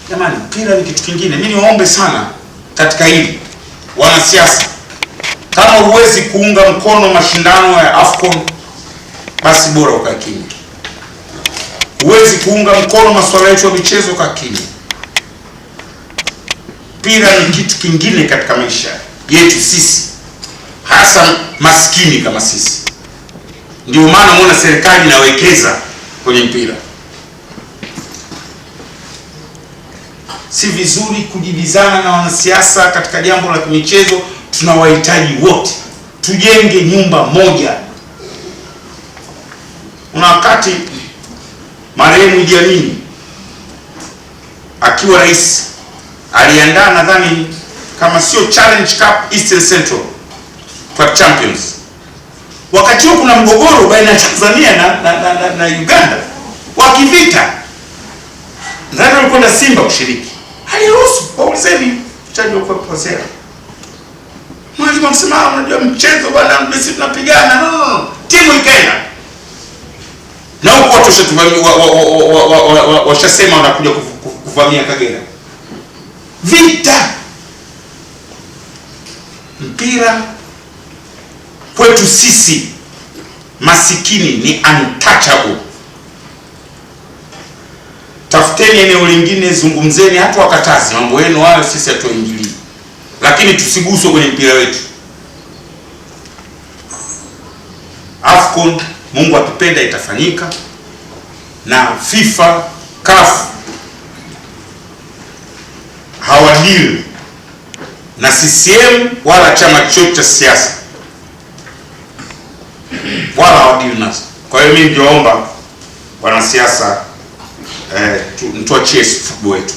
Jamani, mpira ni kitu kingine. Mimi niwaombe sana katika hili wanasiasa, kama huwezi kuunga mkono mashindano ya AFCON basi bora ukae kimya. Huwezi kuunga mkono masuala yetu ya michezo, kaa kimya. Mpira ni kitu kingine katika maisha yetu sisi, hasa maskini kama sisi. Ndio maana muona serikali inawekeza kwenye mpira. Si vizuri kujibizana na wanasiasa katika jambo la michezo. Tunawahitaji wote, tujenge nyumba moja. Una wakati marehemu Idi Amin akiwa rais aliandaa, nadhani kama sio Challenge Cup, Eastern Central Club Champions. Wakati huo kuna mgogoro baina ya Tanzania na Uganda wa kivita. Nadhani walikwenda Simba kushiriki. Aliruhusu, waulizeni mchaji wa kwa sera. Mwalimu amsema, unajua mchezo bwana, sisi tunapigana. No. Timu ikaenda. Na huko watu washasema wanakuja kuvamia Kagera. Vita. Mpira kwetu sisi masikini ni untouchable. Tafuteni eneo lingine, zungumzeni, hata wakatazi mambo yenu, wala sisi hatuingilii, lakini tusiguswe kwenye mpira wetu. AFCON Mungu akipenda itafanyika, na FIFA, CAF hawadili na CCM wala chama chochote cha siasa, wala hawadili nazo. Kwa hiyo mimi ndio naomba wanasiasa tuachie football wetu.